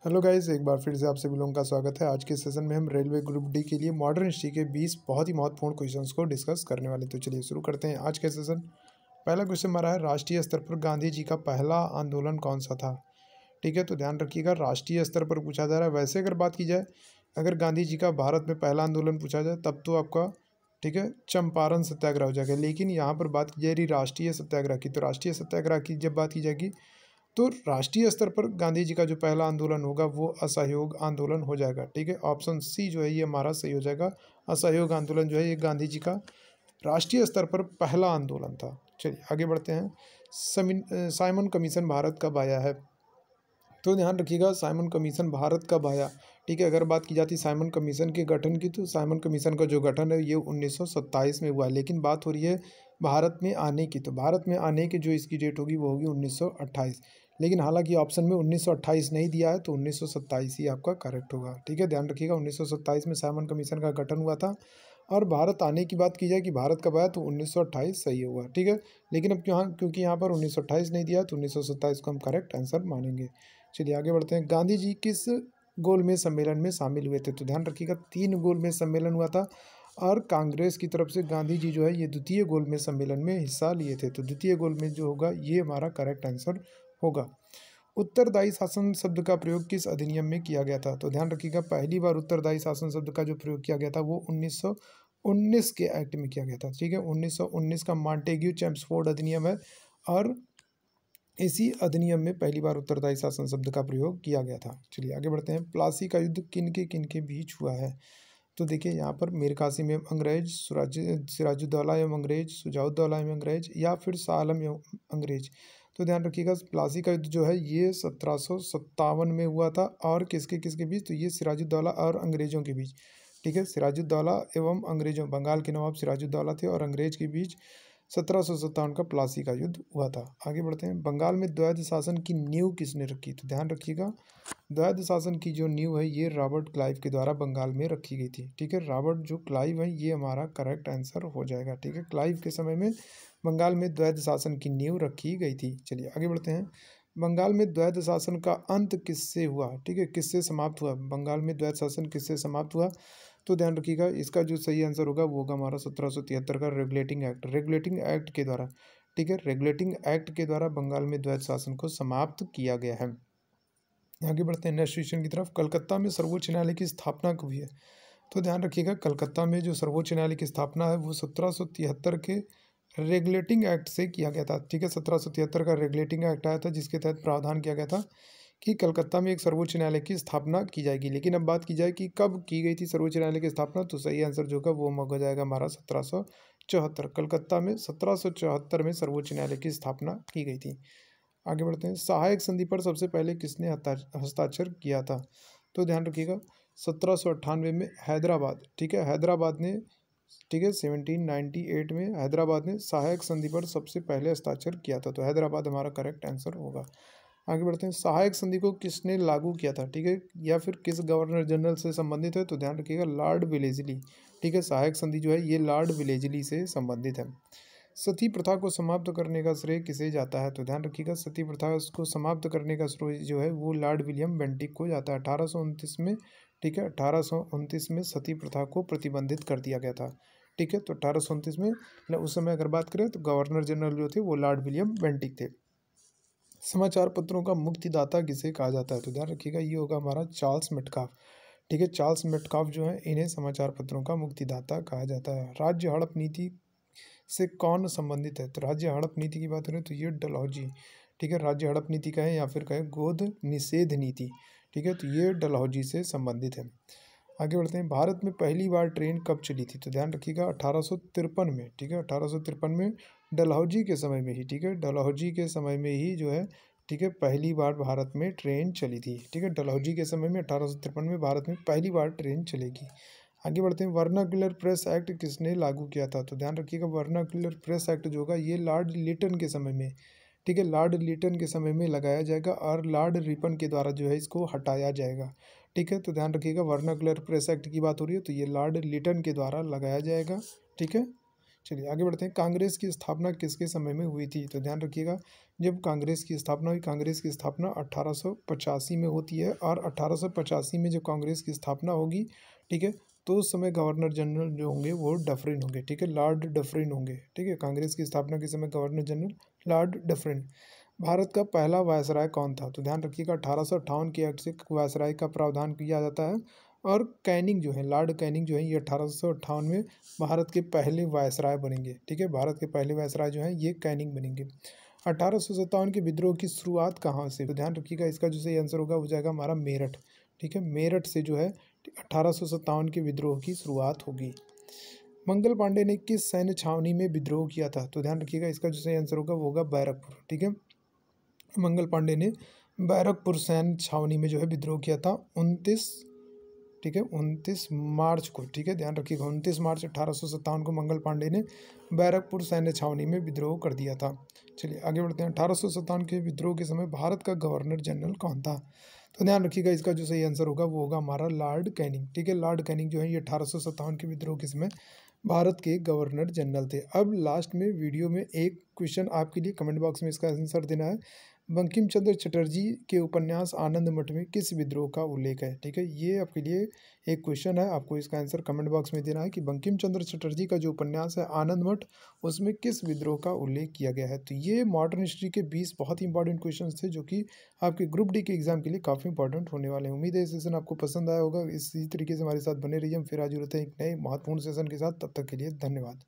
Hello guys, एक बार फिर से आप सभी लोगों का स्वागत है। आज के सेशन में हम रेलवे ग्रुप डी के लिए मॉडर्न हिस्ट्री के 20 बहुत ही महत्वपूर्ण क्वेश्चंस को डिस्कस करने वाले। तो चलिए शुरू करते हैं आज का सेशन। पहला क्वेश्चन हमारा है, राष्ट्रीय स्तर पर गांधी जी का पहला आंदोलन कौन सा था। ठीक है, तो ध्यान रखिएगा, राष्ट्रीय स्तर पर पूछा जा रहा है। वैसे अगर बात की जाए, अगर गांधी जी का भारत में पहला आंदोलन पूछा जाए तब तो आपका ठीक है चंपारण सत्याग्रह हो जाएगा। लेकिन यहाँ पर बात की जा रही राष्ट्रीय सत्याग्रह की, तो राष्ट्रीय सत्याग्रह की जब बात की जाएगी तो राष्ट्रीय स्तर पर गांधी जी का जो पहला आंदोलन होगा वो असहयोग आंदोलन हो जाएगा। ठीक है, ऑप्शन सी जो है ये हमारा सही हो जाएगा। असहयोग आंदोलन जो है ये गांधी जी का राष्ट्रीय स्तर पर पहला आंदोलन था। चलिए आगे बढ़ते हैं। साइमन कमीशन भारत कब आया है। तो ध्यान रखिएगा, साइमन कमीशन भारत कब आया। ठीक है, अगर बात की जाती है साइमन कमीशन के गठन की, तो साइमन कमीशन का जो गठन है ये 1927 में हुआ है। लेकिन बात हो रही है भारत में आने की, तो भारत में आने की जो इसकी डेट होगी वो होगी 1928। लेकिन हालांकि ऑप्शन में 1928 नहीं दिया है, तो 1927 ही आपका करेक्ट होगा। ठीक है, ध्यान रखिएगा 1927 में साइमन कमीशन का गठन हुआ था। और भारत आने की बात की जाए कि भारत कब आया, तो 1928 सही होगा। ठीक है, लेकिन अब क्योंकि यहाँ पर 1928 नहीं दिया, तो 1927 को हम करेक्ट आंसर मानेंगे। चलिए आगे बढ़ते हैं। गांधी जी किस गोलमेज सम्मेलन में शामिल हुए थे। तो ध्यान रखिएगा 3 गोलमेज सम्मेलन हुआ था और कांग्रेस की तरफ से गांधी जी जो है ये द्वितीय गोलमेज सम्मेलन में हिस्सा लिए थे। तो द्वितीय गोलमेज जो होगा ये हमारा करेक्ट आंसर होगा। उत्तरदायी शासन शब्द का प्रयोग किस अधिनियम में किया गया था। तो ध्यान रखिएगा, पहली बार उत्तरदायी शासन शब्द का जो प्रयोग किया गया था वो 1919 के एक्ट में किया गया था। ठीक है, 1919 का मॉन्टेग्यू चेम्सफोर्ड अधिनियम है और इसी अधिनियम में पहली बार उत्तरदायी शासन शब्द का प्रयोग किया गया था। चलिए आगे बढ़ते हैं। प्लासी का युद्ध किन के बीच हुआ है। तो देखिए यहाँ पर मीर कासिम एवं अंग्रेज, सिराजुद्दौला एवं अंग्रेज, शुजाउद्दौला एवं अंग्रेज, या फिर शाह आलम एवं अंग्रेज। तो ध्यान रखिएगा, प्लासी का युद्ध जो है ये 1757 में हुआ था। और किसके किसके बीच, तो ये सिराजुद्दौला और अंग्रेजों के बीच। ठीक है, सिराजुद्दौला एवं अंग्रेजों, बंगाल के नवाब सिराजुद्दौला थे और अंग्रेज के बीच 1757 का प्लासी का युद्ध हुआ था। आगे बढ़ते हैं। बंगाल में द्वैध शासन की नींव किसने रखी। तो ध्यान रखिएगा, द्वैध शासन की जो नींव है ये रॉबर्ट क्लाइव के द्वारा बंगाल में रखी गई थी। ठीक है, रॉबर्ट जो क्लाइव है ये हमारा करेक्ट आंसर हो जाएगा। ठीक है, क्लाइव के समय में बंगाल में द्वैध शासन की नींव रखी गई थी। चलिए आगे बढ़ते हैं। बंगाल में द्वैध शासन का अंत किससे हुआ। ठीक है, किससे समाप्त हुआ, बंगाल में द्वैध शासन किससे समाप्त हुआ। तो ध्यान रखिएगा, इसका जो सही आंसर होगा वो होगा हमारा 1773 का रेगुलेटिंग एक्ट के द्वारा। ठीक है, रेगुलेटिंग एक्ट के द्वारा बंगाल में द्वैध शासन को समाप्त किया गया है। आगे बढ़ते हैं नेक्स्ट क्वेश्चन की तरफ। कलकत्ता में सर्वोच्च न्यायालय की स्थापना कब हुई है। तो ध्यान रखिएगा, कलकत्ता में जो सर्वोच्च न्यायालय की स्थापना है वो 1773 के रेगुलेटिंग एक्ट से किया गया था। ठीक है, 1773 का रेगुलेटिंग एक्ट आया था जिसके तहत प्रावधान किया गया था कि कलकत्ता में एक सर्वोच्च न्यायालय की स्थापना की जाएगी। लेकिन अब बात की जाए कि कब की गई थी सर्वोच्च न्यायालय की स्थापना, तो सही आंसर जो होगा वो हो जाएगा हमारा 1774। कलकत्ता में 1774 में सर्वोच्च न्यायालय की स्थापना की गई थी। आगे बढ़ते हैं। सहायक संधि पर सबसे पहले किसने हस्ताक्षर किया था। तो ध्यान रखिएगा 1798 में हैदराबाद। ठीक है, हैदराबाद ने, ठीक है 1798 में हैदराबाद ने सहायक संधि पर सबसे पहले हस्ताक्षर किया था। तो हैदराबाद हमारा करेक्ट आंसर होगा। आगे बढ़ते हैं। सहायक संधि को किसने लागू किया था। ठीक है, या फिर किस गवर्नर जनरल से संबंधित है। तो ध्यान रखिएगा लॉर्ड विलेजली। ठीक है, सहायक संधि जो है ये लॉर्ड विलेजली से संबंधित है। सती प्रथा को समाप्त करने का श्रेय किसे जाता है। तो ध्यान रखिएगा, सती प्रथा को समाप्त करने का श्रेय जो है वो लॉर्ड विलियम बेंटिक को जाता है 1829 में। ठीक है, 1829 में सती प्रथा को प्रतिबंधित कर दिया गया था। ठीक है, तो 1829 में उस समय अगर बात करें तो गवर्नर जनरल जो थे वो लॉर्ड विलियम बेंटिक थे। समाचार पत्रों का मुक्तिदाता किसे कहा जाता है। तो ध्यान रखिएगा ये होगा हमारा चार्ल्स मेटकाफ। ठीक है, चार्ल्स मेटकाफ जो है इन्हें समाचार पत्रों का मुक्तिदाता कहा जाता है। राज्य हड़प नीति से कौन संबंधित है। तो राज्य हड़प नीति की बात करें तो ये डलहौजी। ठीक है, राज्य हड़प नीति कहें या फिर कहें गोद निषेध नीति। ठीक है, तो ये डलहौजी से संबंधित है। आगे बढ़ते हैं। भारत में पहली बार ट्रेन कब चली थी। तो ध्यान रखिएगा 1853 में। ठीक है, 1853 में डलहौजी के समय में ही। ठीक है, डलहौजी के समय में ही जो है, ठीक है, पहली बार भारत में ट्रेन चली थी। ठीक है, डलहौजी के समय में 1853 में भारत में पहली बार ट्रेन चलेगी। आगे बढ़ते हैं। वर्नाक्युलर प्रेस एक्ट किसने लागू किया था। तो ध्यान रखिएगा वर्नाक्युलर प्रेस एक्ट जो होगा ये लॉर्ड लिटन के समय में, ठीक है, लॉर्ड लिटन के समय में लगाया जाएगा और लॉर्ड रिपन के द्वारा जो है इसको हटाया जाएगा। ठीक है, तो ध्यान रखिएगा वर्नाक्युलर प्रेस एक्ट की बात हो रही है तो ये लॉर्ड लिटन के द्वारा लगाया जाएगा। ठीक है, चलिए आगे बढ़ते हैं। कांग्रेस की स्थापना किसके समय में हुई थी? तो ध्यान रखिएगा, जब कांग्रेस की स्थापना हुई, कांग्रेस की स्थापना 1885 में होती है। और 1885 में जब कांग्रेस की स्थापना होगी, ठीक है, तो उस समय गवर्नर जनरल जो होंगे वो डफरिन होंगे, ठीक है, लॉर्ड डफरिन होंगे, ठीक है। कांग्रेस की स्थापना के समय governor general Lord Dufferin. Bharat का पहला वायसराय कौन था? तो ध्यान रखिएगा, 1858 के एक्ट से वायसराय का प्रावधान किया जाता है। और कैनिंग जो है, लॉर्ड कैनिंग जो है, ये 1858 में भारत के पहले वायसराय बनेंगे, ठीक है। भारत के पहले वायसराय जो है ये कैनिंग बनेंगे। 1857 के विद्रोह की शुरुआत कहाँ से? तो ध्यान रखिएगा, इसका जो सही आंसर होगा वो जाएगा हमारा मेरठ, ठीक है। मेरठ से जो है 1857 के विद्रोह की शुरुआत होगी। मंगल पांडे ने किस सैन्य छावनी में विद्रोह किया था? तो ध्यान रखिएगा, इसका जो सही आंसर होगा वो होगा बैरकपुर, ठीक है। मंगल पांडे ने बैरकपुर सैन्य छावनी में जो है विद्रोह किया था 29, ठीक है, 29 मार्च को, ठीक है। ध्यान रखिएगा, 29 मार्च 1857 को मंगल पांडे ने बैरकपुर सैन्य छावनी में विद्रोह कर दिया था। चलिए आगे बढ़ते हैं। 1857 के विद्रोह के समय भारत का गवर्नर जनरल कौन था? तो ध्यान रखिएगा, इसका जो सही आंसर होगा वो होगा हमारा लॉर्ड कैनिंग, ठीक है। लॉर्ड कैनिंग जो है ये 1857 के विद्रोह के समय भारत के गवर्नर जनरल थे। अब लास्ट में वीडियो में एक क्वेश्चन आपके लिए कमेंट बॉक्स में इसका आंसर देना है। बंकिम चंद्र चटर्जी के उपन्यास आनंद मठ में किस विद्रोह का उल्लेख है? ठीक है, ये आपके लिए एक क्वेश्चन है, आपको इसका आंसर कमेंट बॉक्स में देना है कि बंकिम चंद्र चटर्जी का जो उपन्यास है आनंद मठ, उसमें किस विद्रोह का उल्लेख किया गया है। तो ये मॉडर्न हिस्ट्री के 20 बहुत ही इंपॉर्टेंट क्वेश्चन थे जो कि आपके ग्रुप डी के एग्जाम के लिए काफ़ी इंपॉर्टेंट होने वाले हैं। उम्मीद है सेशन आपको पसंद आया होगा। इसी तरीके से हमारे साथ बने रहिए। हम फिर हाजिर होते हैं एक नए महत्वपूर्ण सेशन के साथ। तब तक के लिए धन्यवाद।